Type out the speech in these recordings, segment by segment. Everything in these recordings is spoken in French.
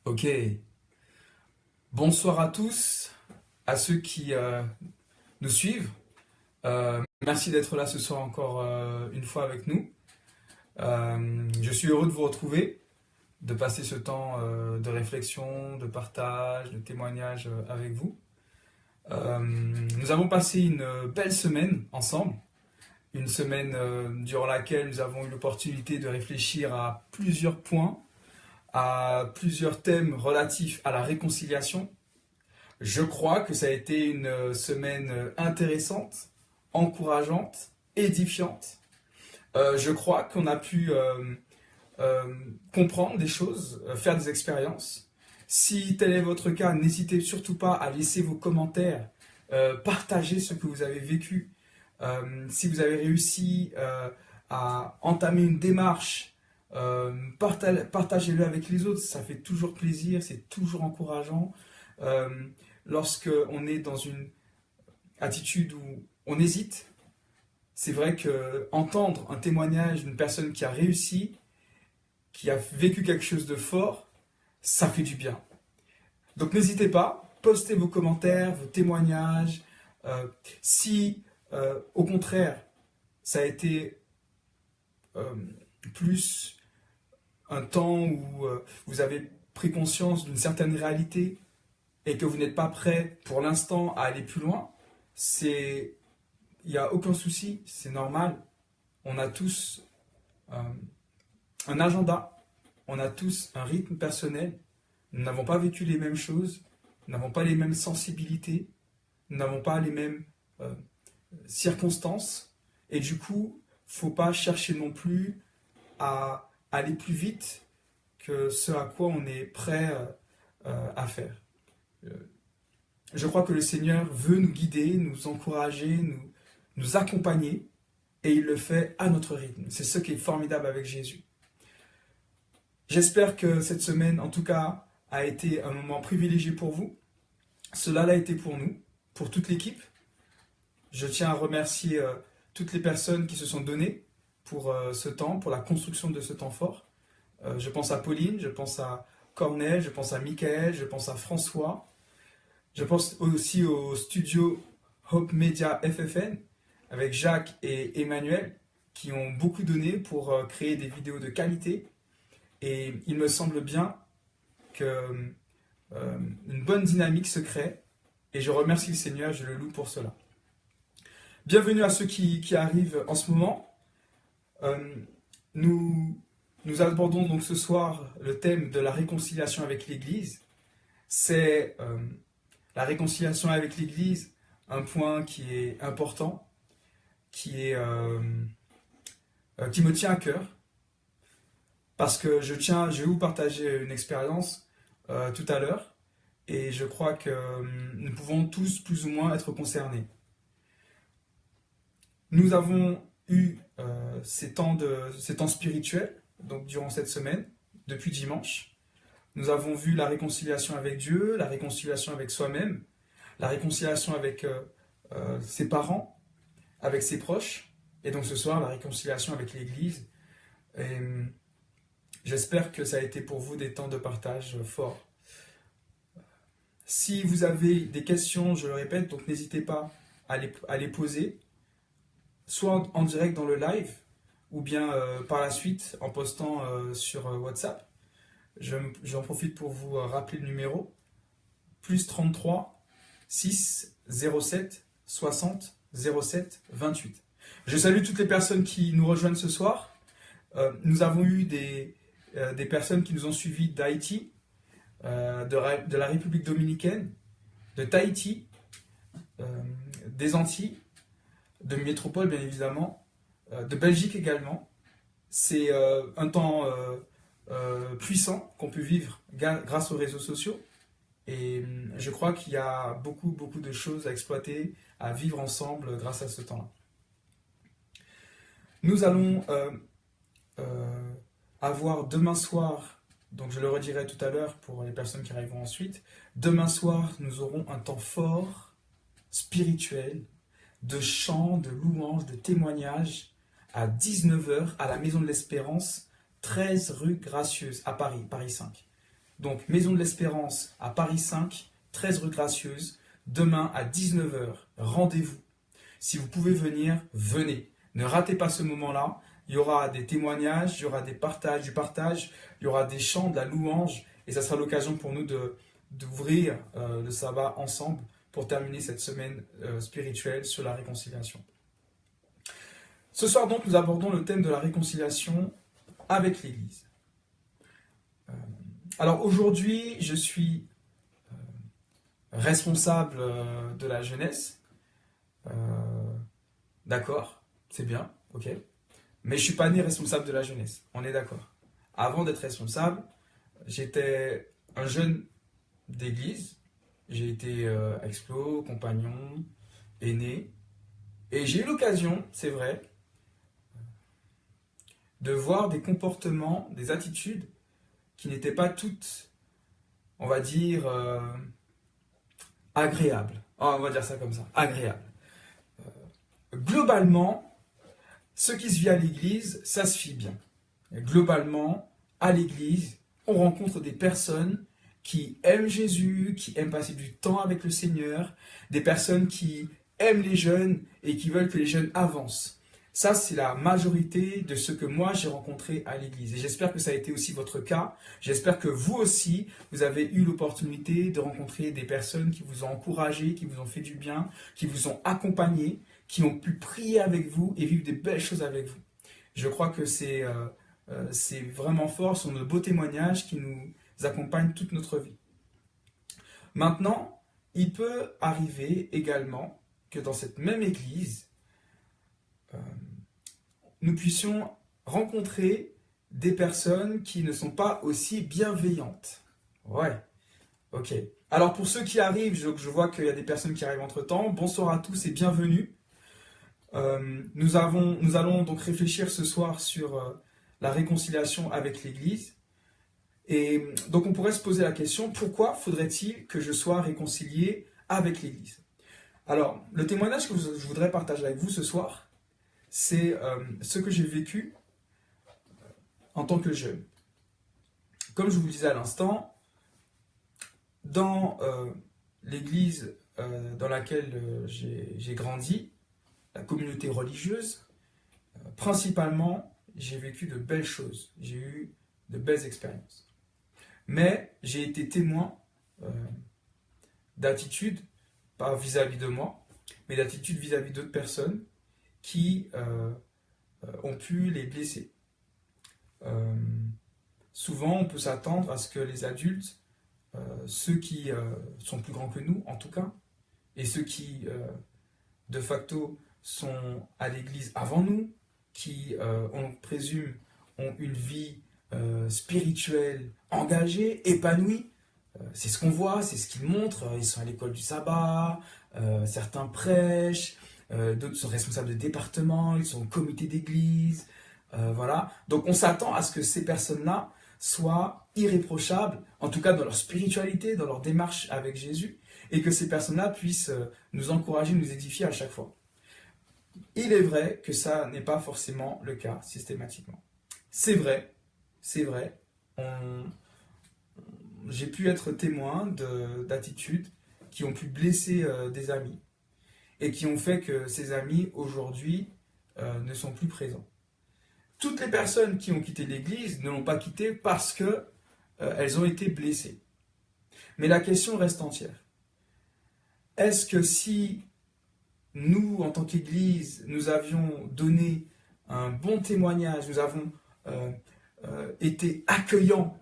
Ok, bonsoir à tous, à ceux qui nous suivent. Merci d'être là ce soir encore une fois avec nous. Je suis heureux de vous retrouver, de passer ce temps de réflexion, de partage, de témoignage avec vous. Nous avons passé une belle semaine ensemble, une semaine durant laquelle nous avons eu l'opportunité de réfléchir à plusieurs points, à plusieurs thèmes relatifs à la réconciliation. Je crois que ça a été une semaine intéressante, encourageante, édifiante. Je crois qu'on a pu comprendre des choses, faire des expériences. Si tel est votre cas, n'hésitez surtout pas à laisser vos commentaires, partager ce que vous avez vécu. Si vous avez réussi à entamer une démarche, partagez-le avec les autres, ça fait toujours plaisir, c'est toujours encourageant. Euh, Lorsque on est dans une attitude où on hésite, c'est vrai que entendre un témoignage d'une personne qui a réussi, qui a vécu quelque chose de fort, ça fait du bien. Donc n'hésitez pas, postez vos commentaires, vos témoignages. Si au contraire, ça a été plus un temps où vous avez pris conscience d'une certaine réalité et que vous n'êtes pas prêt pour l'instant à aller plus loin, il n'y a aucun souci, c'est normal. On a tous euh, un agenda, on a tous un rythme personnel. Nous n'avons pas vécu les mêmes choses, nous n'avons pas les mêmes sensibilités, nous n'avons pas les mêmes euh, circonstances. Et du coup, il ne faut pas chercher non plus à aller plus vite que ce à quoi on est prêt à faire. Je crois que le Seigneur veut nous guider, nous encourager, nous accompagner, et il le fait à notre rythme. C'est ce qui est formidable avec Jésus. J'espère que cette semaine, en tout cas, a été un moment privilégié pour vous. Cela l'a été pour nous, pour toute l'équipe. Je tiens à remercier toutes les personnes qui se sont données pour ce temps, pour la construction de ce temps fort. Je pense à Pauline, je pense à Cornel, je pense à Michael, je pense à François. Je pense aussi au studio Hope Media FFN avec Jacques et Emmanuel qui ont beaucoup donné pour créer des vidéos de qualité. Et il me semble bien qu'une bonne dynamique se crée et je remercie le Seigneur, je le loue pour cela. Bienvenue à ceux qui arrivent en ce moment. Nous abordons donc ce soir le thème de la réconciliation avec l'Église. C'est la réconciliation avec l'Église, un point qui est important, qui me tient à cœur, parce que je vais vous partager une expérience tout à l'heure, et je crois que nous pouvons tous plus ou moins être concernés. Nous avons eu ces temps spirituels, donc durant cette semaine, depuis dimanche. Nous avons vu la réconciliation avec Dieu, la réconciliation avec soi-même, la réconciliation avec ses parents, avec ses proches, et donc ce soir, la réconciliation avec l'Église. Et j'espère que ça a été pour vous des temps de partage forts. Si vous avez des questions, je le répète, donc n'hésitez pas à les poser, soit en direct dans le live, ou bien par la suite en postant sur WhatsApp. J'en profite pour vous rappeler le numéro, plus 33 6 07 60 07 28. Je salue toutes les personnes qui nous rejoignent ce soir. Nous avons eu des personnes qui nous ont suivis d'Haïti, de la République dominicaine, de Tahiti, des Antilles, de métropole bien évidemment, de Belgique également. C'est un temps puissant qu'on peut vivre grâce aux réseaux sociaux. Et je crois qu'il y a beaucoup de choses à exploiter, à vivre ensemble grâce à ce temps-là. Nous allons avoir demain soir, donc je le redirai tout à l'heure pour les personnes qui arriveront ensuite, demain soir nous aurons un temps fort, spirituel, de chant, de louange, de témoignage à 19h à la Maison de l'Espérance, 13 rue Gracieuse à Paris 5. Donc, Maison de l'Espérance à Paris 5, 13 rue Gracieuse, demain à 19 heures. Rendez-vous. Si vous pouvez venir, venez. Ne ratez pas ce moment-là. Il y aura des témoignages, il y aura du partage, il y aura des chants, de la louange, et ça sera l'occasion pour nous d'ouvrir le sabbat ensemble pour terminer cette semaine spirituelle sur la réconciliation. Ce soir donc, nous abordons le thème de la réconciliation avec l'Église. Alors aujourd'hui, je suis responsable de la jeunesse. D'accord, c'est bien, ok. Mais je ne suis pas né responsable de la jeunesse, on est d'accord. Avant d'être responsable, j'étais un jeune d'église. J'ai été explo, compagnon, aîné. Et j'ai eu l'occasion, c'est vrai, de voir des comportements, des attitudes qui n'étaient pas toutes, on va dire, agréables. Oh, on va dire ça comme ça, agréables. Globalement, ce qui se vit à l'église, ça se vit bien. Et globalement, à l'église, on rencontre des personnes qui aiment Jésus, qui aiment passer du temps avec le Seigneur, des personnes qui aiment les jeunes et qui veulent que les jeunes avancent. Ça, c'est la majorité de ce que moi j'ai rencontré à l'église. Et j'espère que ça a été aussi votre cas. J'espère que vous aussi, vous avez eu l'opportunité de rencontrer des personnes qui vous ont encouragé, qui vous ont fait du bien, qui vous ont accompagné, qui ont pu prier avec vous et vivre des belles choses avec vous. Je crois que c'est vraiment fort, ce sont de beaux témoignages qui nous accompagnent toute notre vie. Maintenant, il peut arriver également que dans cette même église, nous puissions rencontrer des personnes qui ne sont pas aussi bienveillantes. Ouais, ok. Alors pour ceux qui arrivent, je vois qu'il y a des personnes qui arrivent entre-temps. Bonsoir à tous et bienvenue. Nous allons donc réfléchir ce soir sur la réconciliation avec l'Église. Et donc on pourrait se poser la question, pourquoi faudrait-il que je sois réconcilié avec l'Église? Alors, le témoignage que je voudrais partager avec vous ce soir, c'est ce que j'ai vécu en tant que jeune. Comme je vous le disais à l'instant, dans l'Église dans laquelle j'ai grandi, la communauté religieuse, principalement, j'ai vécu de belles choses, j'ai eu de belles expériences. Mais j'ai été témoin d'attitudes, pas vis-à-vis de moi, mais d'attitudes vis-à-vis d'autres personnes qui ont pu les blesser. Souvent, on peut s'attendre à ce que les adultes, ceux qui sont plus grands que nous en tout cas, et ceux qui de facto sont à l'église avant nous, qui, on présume, ont une vie spirituelle engagée, épanouie. C'est ce qu'on voit, c'est ce qu'ils montrent. Ils sont à l'école du sabbat, certains prêchent, d'autres sont responsables de département, ils sont au comité d'église. Voilà. Donc on s'attend à ce que ces personnes-là soient irréprochables, en tout cas dans leur spiritualité, dans leur démarche avec Jésus, et que ces personnes-là puissent nous encourager, nous édifier à chaque fois. Il est vrai que ça n'est pas forcément le cas systématiquement. C'est vrai, j'ai pu être témoin d'attitudes qui ont pu blesser des amis et qui ont fait que ces amis aujourd'hui ne sont plus présents. Toutes les personnes qui ont quitté l'église ne l'ont pas quitté parce que elles ont été blessées. Mais la question reste entière. Est-ce que si nous, en tant qu'Église, nous avions donné un bon témoignage, nous avons été accueillants,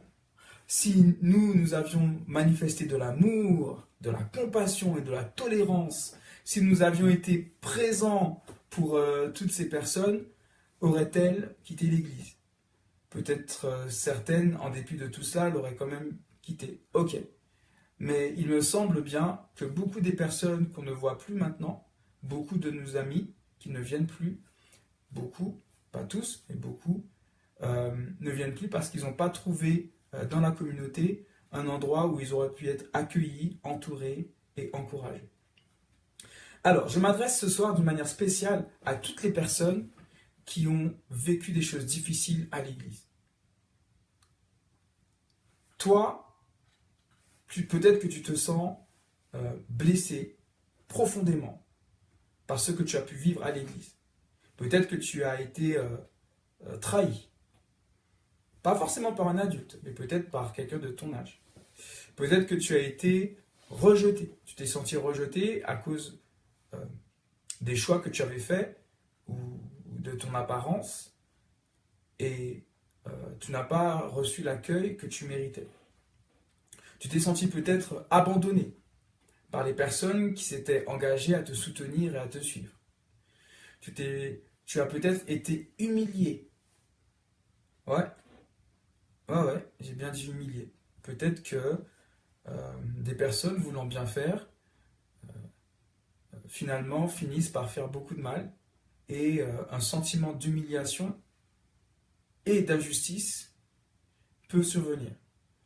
si nous avions manifesté de l'amour, de la compassion et de la tolérance, si nous avions été présents pour toutes ces personnes, auraient-elles quitté l'Église? Peut-être certaines, en dépit de tout cela, l'auraient quand même quitté. Ok. Mais il me semble bien que beaucoup des personnes qu'on ne voit plus maintenant, beaucoup de nos amis qui ne viennent plus, beaucoup, pas tous, mais beaucoup, ne viennent plus parce qu'ils n'ont pas trouvé dans la communauté un endroit où ils auraient pu être accueillis, entourés et encouragés. Alors, je m'adresse ce soir d'une manière spéciale à toutes les personnes qui ont vécu des choses difficiles à l'église. Toi, Peut-être que tu te sens blessé profondément par ce que tu as pu vivre à l'église. Peut-être que tu as été trahi. Pas forcément par un adulte, mais peut-être par quelqu'un de ton âge. Peut-être que tu as été rejeté. Tu t'es senti rejeté à cause des choix que tu avais faits ou de ton apparence et tu n'as pas reçu l'accueil que tu méritais. Tu t'es senti peut-être abandonné par les personnes qui s'étaient engagées à te soutenir et à te suivre. Tu as peut-être été humilié. Ouais, ouais, j'ai bien dit humilié. Peut-être que des personnes voulant bien faire, finalement finissent par faire beaucoup de mal et un sentiment d'humiliation et d'injustice peut survenir.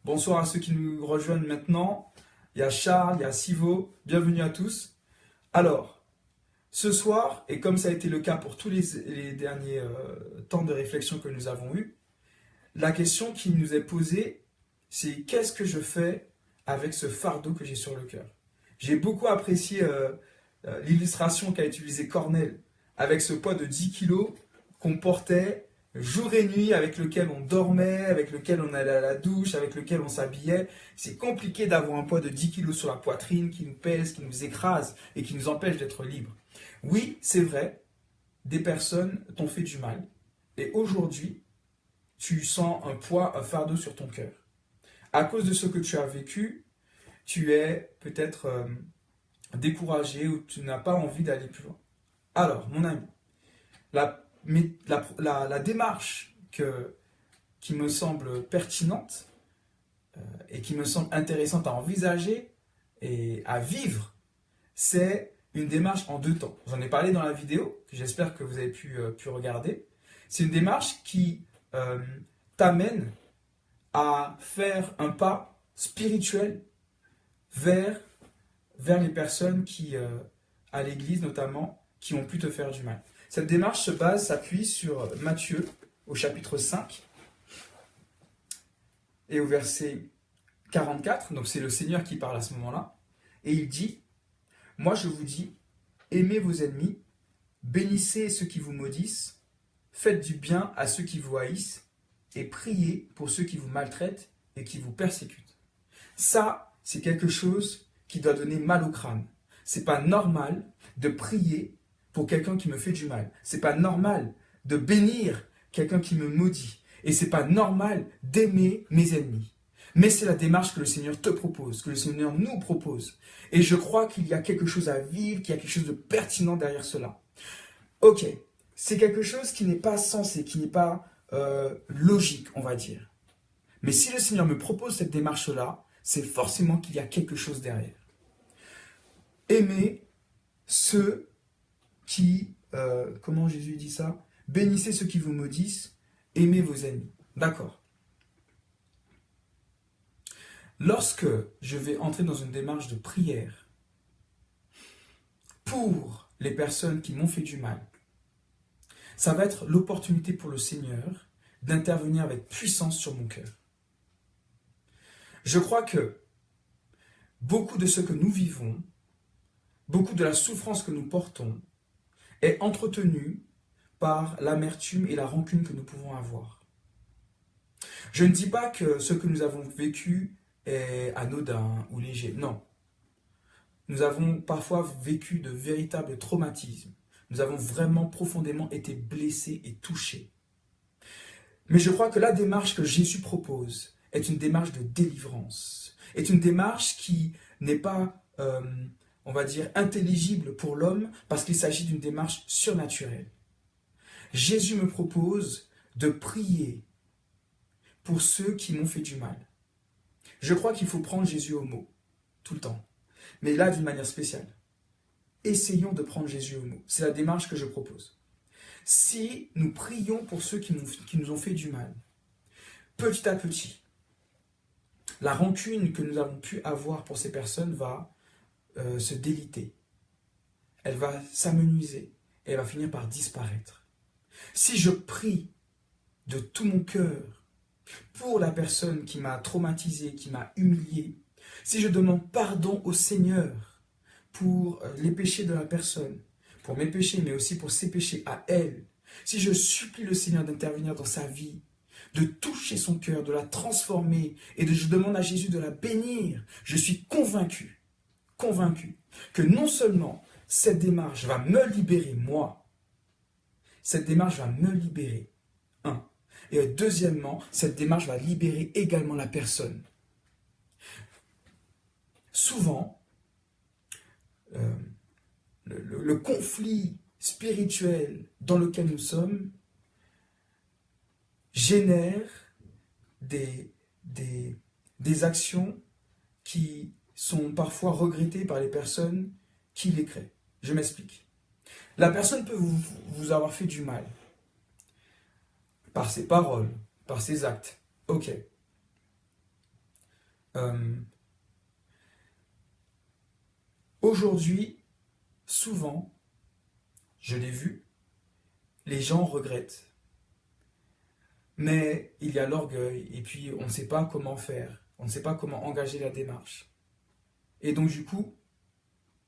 Bonsoir à ceux qui nous rejoignent maintenant. Il y a Charles, il y a Sivo, bienvenue à tous. Alors, ce soir, et comme ça a été le cas pour tous les derniers temps de réflexion que nous avons eus, la question qui nous est posée, c'est qu'est-ce que je fais avec ce fardeau que j'ai sur le cœur? J'ai beaucoup apprécié l'illustration qu'a utilisée Cornel avec ce poids de 10 kilos qu'on portait jour et nuit, avec lequel on dormait, avec lequel on allait à la douche, avec lequel on s'habillait. C'est compliqué d'avoir un poids de 10 kilos sur la poitrine qui nous pèse, qui nous écrase et qui nous empêche d'être libres. Oui, c'est vrai, des personnes t'ont fait du mal. Et aujourd'hui, tu sens un poids, un fardeau sur ton cœur. À cause de ce que tu as vécu, tu es peut-être découragé ou tu n'as pas envie d'aller plus loin. Alors, mon ami, la démarche qui me semble pertinente et qui me semble intéressante à envisager et à vivre, c'est une démarche en 2 temps. J'en ai parlé dans la vidéo, que j'espère que vous avez pu regarder. C'est une démarche qui t'amène à faire un pas spirituel vers les personnes qui, à l'église notamment, qui ont pu te faire du mal. Cette démarche s'appuie sur Matthieu, au chapitre 5, et au verset 44, donc c'est le Seigneur qui parle à ce moment-là, et il dit, « Moi je vous dis, aimez vos ennemis, bénissez ceux qui vous maudissent, faites du bien à ceux qui vous haïssent, et priez pour ceux qui vous maltraitent et qui vous persécutent. » Ça, c'est quelque chose qui doit donner mal au crâne. C'est pas normal de prier pour quelqu'un qui me fait du mal. C'est pas normal de bénir quelqu'un qui me maudit. Et c'est pas normal d'aimer mes ennemis. Mais c'est la démarche que le Seigneur te propose, que le Seigneur nous propose. Et je crois qu'il y a quelque chose à vivre, qu'il y a quelque chose de pertinent derrière cela. Ok, c'est quelque chose qui n'est pas sensé, qui n'est pas logique, on va dire. Mais si le Seigneur me propose cette démarche-là, c'est forcément qu'il y a quelque chose derrière. Aimer ceux qui, comment Jésus dit ça? Bénissez ceux qui vous maudissent, aimez vos ennemis. D'accord. Lorsque je vais entrer dans une démarche de prière pour les personnes qui m'ont fait du mal, ça va être l'opportunité pour le Seigneur d'intervenir avec puissance sur mon cœur. Je crois que beaucoup de ce que nous vivons, beaucoup de la souffrance que nous portons, est entretenue par l'amertume et la rancune que nous pouvons avoir. Je ne dis pas que ce que nous avons vécu est anodin ou léger, non. Nous avons parfois vécu de véritables traumatismes. Nous avons vraiment profondément été blessés et touchés. Mais je crois que la démarche que Jésus propose est une démarche de délivrance, est une démarche qui n'est pas, on va dire, intelligible pour l'homme parce qu'il s'agit d'une démarche surnaturelle. Jésus me propose de prier pour ceux qui m'ont fait du mal. Je crois qu'il faut prendre Jésus au mot, tout le temps, mais là d'une manière spéciale. Essayons de prendre Jésus au mot. C'est la démarche que je propose. Si nous prions pour ceux qui nous ont fait du mal, petit à petit, la rancune que nous avons pu avoir pour ces personnes va se déliter. Elle va s'amenuiser et elle va finir par disparaître. Si je prie de tout mon cœur pour la personne qui m'a traumatisé, qui m'a humilié, si je demande pardon au Seigneur pour les péchés de la personne, pour mes péchés, mais aussi pour ses péchés à elle, si je supplie le Seigneur d'intervenir dans sa vie, de toucher son cœur, de la transformer, et je demande à Jésus de la bénir, je suis convaincu que non seulement cette démarche va me libérer moi, cette démarche va me libérer, un. Et deuxièmement, cette démarche va libérer également la personne. Souvent, le conflit spirituel dans lequel nous sommes génère des actions qui sont parfois regrettées par les personnes qui les créent. Je m'explique. La personne peut vous avoir fait du mal par ses paroles, par ses actes. Ok. Aujourd'hui, souvent, je l'ai vu, les gens regrettent. Mais il y a l'orgueil et puis on ne sait pas comment faire, on ne sait pas comment engager la démarche. Et donc du coup,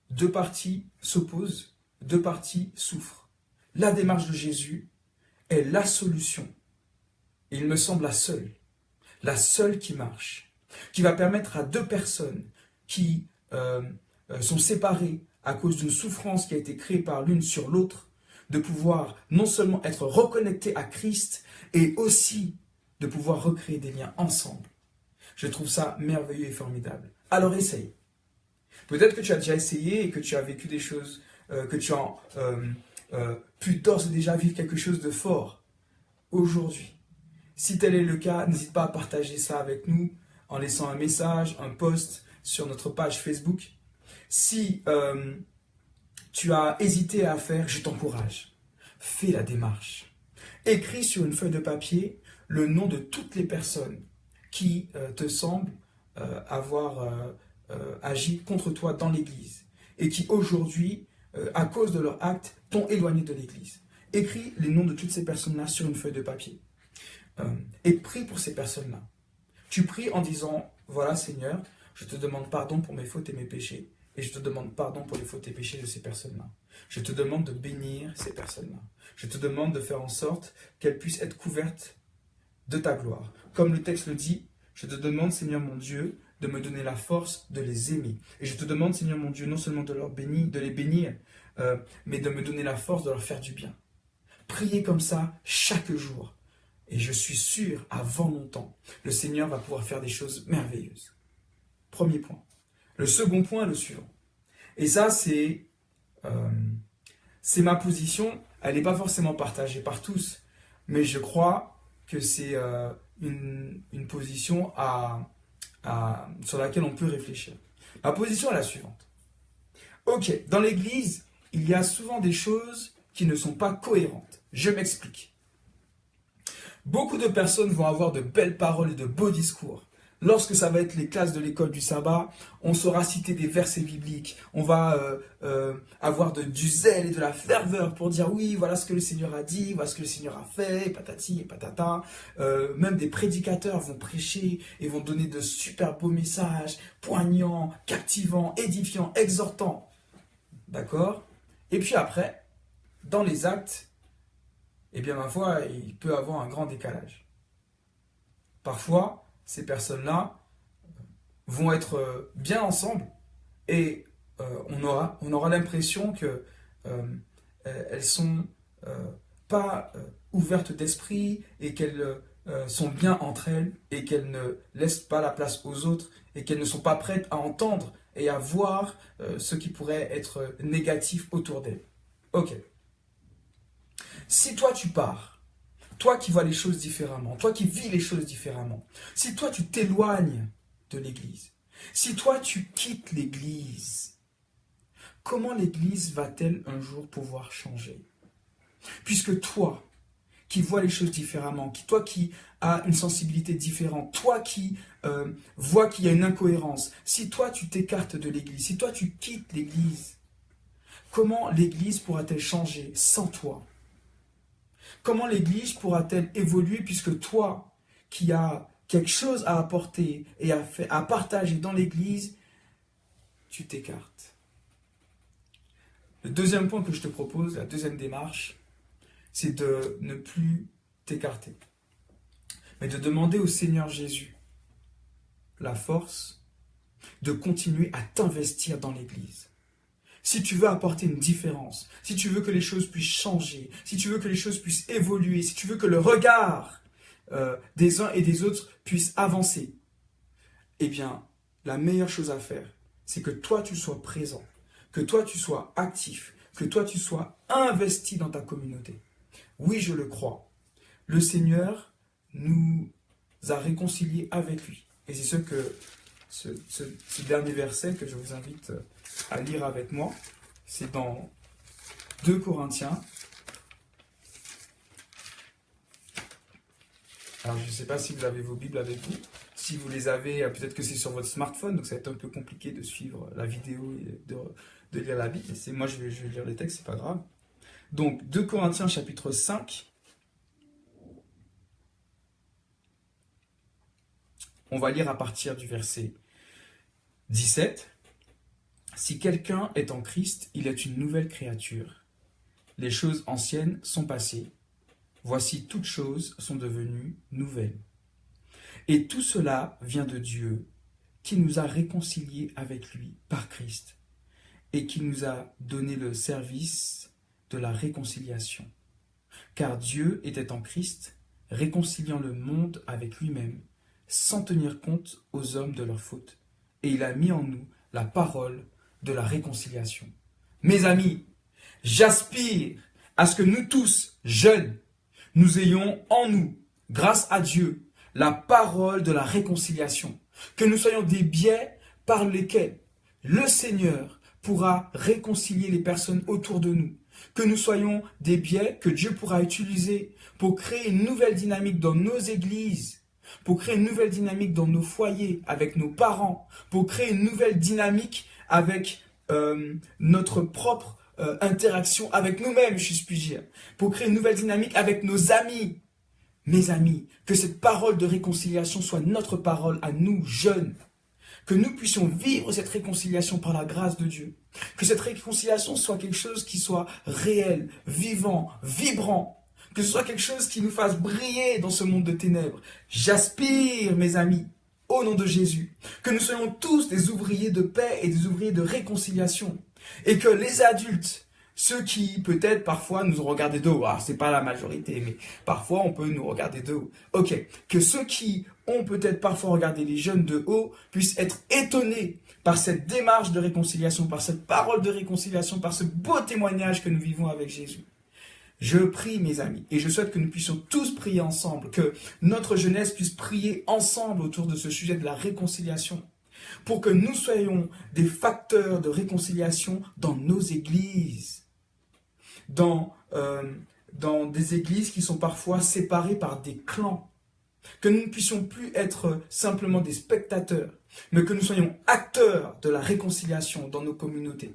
deux parties s'opposent, deux parties souffrent. La démarche de Jésus est la solution. Il me semble la seule qui marche, qui va permettre à deux personnes qui sont séparées à cause d'une souffrance qui a été créée par l'une sur l'autre, de pouvoir non seulement être reconnectés à Christ, et aussi de pouvoir recréer des liens ensemble. Je trouve ça merveilleux et formidable. Alors essaye. Peut-être que tu as déjà essayé et que tu as vécu des choses, que tu as pu d'ores et déjà vivre quelque chose de fort aujourd'hui. Si tel est le cas, n'hésite pas à partager ça avec nous en laissant un message, un post sur notre page Facebook. Si tu as hésité à faire, je t'encourage. Fais la démarche. Écris sur une feuille de papier le nom de toutes les personnes qui te semblent avoir agi contre toi dans l'Église et qui aujourd'hui, à cause de leur acte, t'ont éloigné de l'Église. Écris les noms de toutes ces personnes-là sur une feuille de papier et prie pour ces personnes-là. Tu pries en disant, voilà Seigneur, je te demande pardon pour mes fautes et mes péchés. Et je te demande pardon pour les fautes et péchés de ces personnes-là. Je te demande de bénir ces personnes-là. Je te demande de faire en sorte qu'elles puissent être couvertes de ta gloire. Comme le texte le dit, je te demande, Seigneur mon Dieu, de me donner la force de les aimer. Et je te demande, Seigneur mon Dieu, non seulement de les bénir, mais de me donner la force de leur faire du bien. Priez comme ça chaque jour. Et je suis sûr, avant longtemps, le Seigneur va pouvoir faire des choses merveilleuses. Premier point. Le second point est le suivant. Et ça, c'est ma position. Elle n'est pas forcément partagée par tous. Mais je crois que c'est une position sur laquelle on peut réfléchir. Ma position est la suivante. Ok, dans l'Église, il y a souvent des choses qui ne sont pas cohérentes. Je m'explique. Beaucoup de personnes vont avoir de belles paroles et de beaux discours. Lorsque ça va être les classes de l'école du sabbat, on saura citer des versets bibliques. On va avoir du zèle et de la ferveur pour dire oui, voilà ce que le Seigneur a dit, voilà ce que le Seigneur a fait, patati et patata. Même des prédicateurs vont prêcher et vont donner de super beaux messages, poignants, captivants, édifiants, exhortants. D'accord? Et puis après, dans les actes, eh bien ma foi, il peut avoir un grand décalage. Parfois, ces personnes-là vont être bien ensemble et on aura l'impression que elles sont pas ouvertes d'esprit et qu'elles sont bien entre elles et qu'elles ne laissent pas la place aux autres et qu'elles ne sont pas prêtes à entendre et à voir ce qui pourrait être négatif autour d'elles. Ok. Si toi tu pars, toi qui vois les choses différemment, toi qui vis les choses différemment, si toi tu t'éloignes de l'Église, si toi tu quittes l'Église, comment l'Église va-t-elle un jour pouvoir changer? Puisque toi qui vois les choses différemment, toi qui as une sensibilité différente, toi qui vois qu'il y a une incohérence, si toi tu t'écartes de l'Église, si toi tu quittes l'Église, comment l'Église pourra-t-elle changer sans toi? Comment l'Église pourra-t-elle évoluer puisque toi, qui quelque chose à apporter et à partager dans l'église, tu t'écartes. Le deuxième point que je te propose, la deuxième démarche, c'est de ne plus t'écarter, mais de demander au Seigneur Jésus la force de continuer à t'investir dans l'église. Si tu veux apporter une différence, si tu veux que les choses puissent changer, si tu veux que les choses puissent évoluer, si tu veux que le regard des uns et des autres puisse avancer, eh bien, la meilleure chose à faire, c'est que toi tu sois présent, que toi tu sois actif, que toi tu sois investi dans ta communauté. Oui, je le crois. Le Seigneur nous a réconciliés avec lui. Et c'est ce dernier verset que je vous invite à lire avec moi. C'est dans 2 Corinthiens. Alors, je ne sais pas si vous avez vos Bibles avec vous. Si vous les avez, peut-être que c'est sur votre smartphone, donc ça va être un peu compliqué de suivre la vidéo et de lire la Bible. Moi, je vais lire les textes, c'est pas grave. Donc, 2 Corinthiens chapitre 5. On va lire à partir du verset 17. Si quelqu'un est en Christ, il est une nouvelle créature. Les choses anciennes sont passées. Voici, toutes choses sont devenues nouvelles. Et tout cela vient de Dieu, qui nous a réconciliés avec lui par Christ, et qui nous a donné le service de la réconciliation. Car Dieu était en Christ, réconciliant le monde avec lui-même, sans tenir compte aux hommes de leurs fautes. Et il a mis en nous la parole de la réconciliation. Mes amis, j'aspire à ce que nous tous, jeunes, nous ayons en nous, grâce à Dieu, la parole de la réconciliation. Que nous soyons des biais par lesquels le Seigneur pourra réconcilier les personnes autour de nous. Que nous soyons des biais que Dieu pourra utiliser pour créer une nouvelle dynamique dans nos églises, pour créer une nouvelle dynamique dans nos foyers, avec nos parents, pour créer une nouvelle dynamique avec notre propre interaction avec nous-mêmes, je puis dire, pour créer une nouvelle dynamique avec nos amis. Mes amis, que cette parole de réconciliation soit notre parole à nous, jeunes, que nous puissions vivre cette réconciliation par la grâce de Dieu, que cette réconciliation soit quelque chose qui soit réel, vivant, vibrant, que ce soit quelque chose qui nous fasse briller dans ce monde de ténèbres. J'aspire, mes amis, au nom de Jésus, que nous soyons tous des ouvriers de paix et des ouvriers de réconciliation, et que les adultes, ceux qui peut-être parfois nous ont regardé de haut, c'est pas la majorité, mais parfois on peut nous regarder de haut. Ok, que ceux qui ont peut-être parfois regardé les jeunes de haut puissent être étonnés par cette démarche de réconciliation, par cette parole de réconciliation, par ce beau témoignage que nous vivons avec Jésus. Je prie, mes amis, et je souhaite que nous puissions tous prier ensemble, que notre jeunesse puisse prier ensemble autour de ce sujet de la réconciliation, pour que nous soyons des facteurs de réconciliation dans nos églises, dans des églises qui sont parfois séparées par des clans, que nous ne puissions plus être simplement des spectateurs, mais que nous soyons acteurs de la réconciliation dans nos communautés.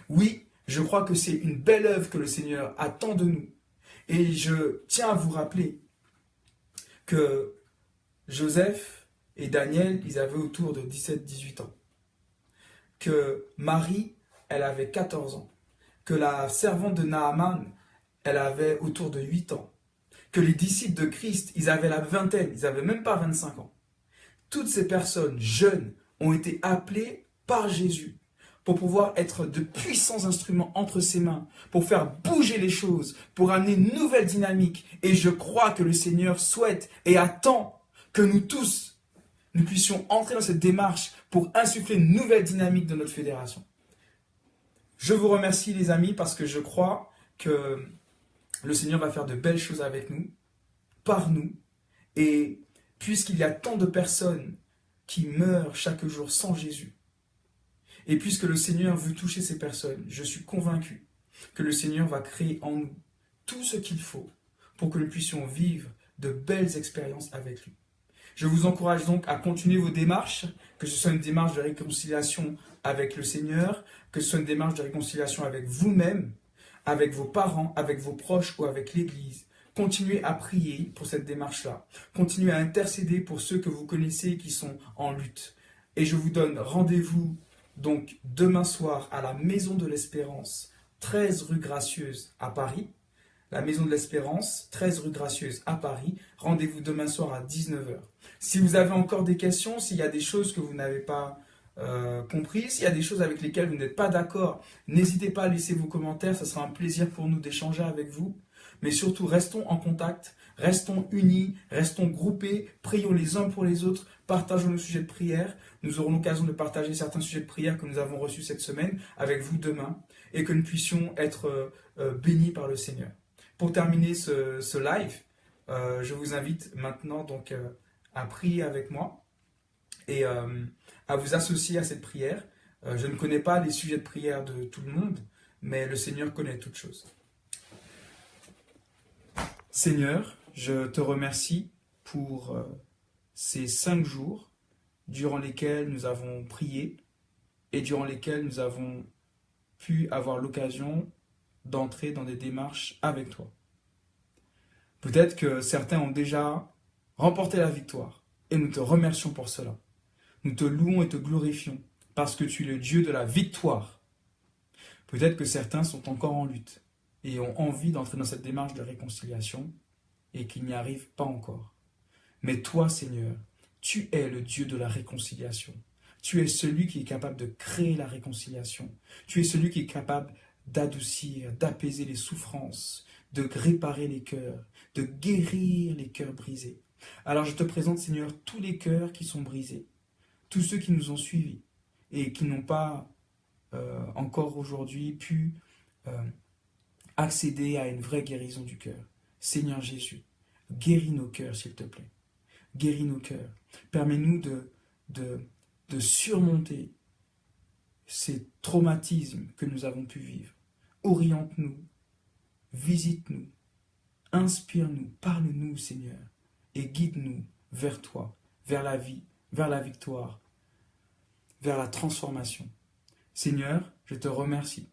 Oui, je crois que c'est une belle œuvre que le Seigneur attend de nous. Et je tiens à vous rappeler que Joseph et Daniel, ils avaient autour de 17-18 ans. Que Marie, elle avait 14 ans. Que la servante de Naaman, elle avait autour de 8 ans. Que les disciples de Christ, ils avaient la vingtaine, ils n'avaient même pas 25 ans. Toutes ces personnes jeunes ont été appelées par Jésus pour pouvoir être de puissants instruments entre ses mains, pour faire bouger les choses, pour amener une nouvelle dynamique. Et je crois que le Seigneur souhaite et attend que nous tous, nous puissions entrer dans cette démarche pour insuffler une nouvelle dynamique dans notre fédération. Je vous remercie les amis parce que je crois que le Seigneur va faire de belles choses avec nous, par nous, et puisqu'il y a tant de personnes qui meurent chaque jour sans Jésus, et puisque le Seigneur veut toucher ces personnes, je suis convaincu que le Seigneur va créer en nous tout ce qu'il faut pour que nous puissions vivre de belles expériences avec lui. Je vous encourage donc à continuer vos démarches, que ce soit une démarche de réconciliation avec le Seigneur, que ce soit une démarche de réconciliation avec vous-même, avec vos parents, avec vos proches ou avec l'Église. Continuez à prier pour cette démarche-là. Continuez à intercéder pour ceux que vous connaissez qui sont en lutte. Et je vous donne rendez-vous donc demain soir à la Maison de l'Espérance, 13 rue Gracieuse à Paris. La Maison de l'Espérance, 13 rue Gracieuse à Paris. Rendez-vous demain soir à 19 heures. Si vous avez encore des questions, s'il y a des choses que vous n'avez pas comprises, s'il y a des choses avec lesquelles vous n'êtes pas d'accord, n'hésitez pas à laisser vos commentaires. Ce sera un plaisir pour nous d'échanger avec vous. Mais surtout, restons en contact, restons unis, restons groupés, prions les uns pour les autres, partageons nos sujets de prière. Nous aurons l'occasion de partager certains sujets de prière que nous avons reçus cette semaine avec vous demain et que nous puissions être bénis par le Seigneur. Pour terminer ce live, je vous invite maintenant donc à prier avec moi et à vous associer à cette prière. Je ne connais pas les sujets de prière de tout le monde, mais le Seigneur connaît toutes choses. Seigneur, je te remercie pour ces 5 jours durant lesquels nous avons prié et durant lesquels nous avons pu avoir l'occasion d'entrer dans des démarches avec toi. Peut-être que certains ont déjà remporté la victoire et nous te remercions pour cela. Nous te louons et te glorifions parce que tu es le Dieu de la victoire. Peut-être que certains sont encore en lutte et ont envie d'entrer dans cette démarche de réconciliation et qu'ils n'y arrivent pas encore. Mais toi, Seigneur, tu es le Dieu de la réconciliation. Tu es celui qui est capable de créer la réconciliation. Tu es celui qui est capable d'adoucir, d'apaiser les souffrances, de réparer les cœurs, de guérir les cœurs brisés. Alors je te présente, Seigneur, tous les cœurs qui sont brisés, tous ceux qui nous ont suivis et qui n'ont pas encore aujourd'hui pu accéder à une vraie guérison du cœur. Seigneur Jésus, guéris nos cœurs, s'il te plaît. Guéris nos cœurs. Permets-nous de surmonter ces traumatismes que nous avons pu vivre. Oriente-nous, visite-nous, inspire-nous, parle-nous, Seigneur, et guide-nous vers toi, vers la vie, vers la victoire, vers la transformation. Seigneur, je te remercie,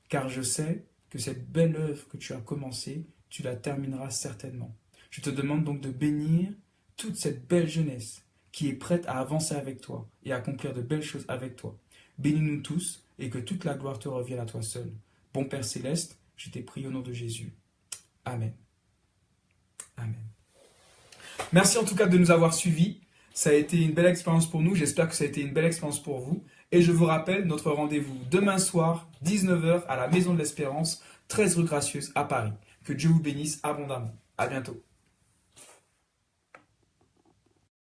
car je sais que cette belle œuvre que tu as commencée, tu la termineras certainement. Je te demande donc de bénir toute cette belle jeunesse qui est prête à avancer avec toi et à accomplir de belles choses avec toi. Bénis-nous tous et que toute la gloire te revienne à toi seul. Bon Père Céleste, je t'ai prié au nom de Jésus. Amen. Amen. Merci en tout cas de nous avoir suivis. Ça a été une belle expérience pour nous. J'espère que ça a été une belle expérience pour vous. Et je vous rappelle notre rendez-vous demain soir, 19 heures, à la Maison de l'Espérance, 13 rue Gracieuse à Paris. Que Dieu vous bénisse abondamment. À bientôt.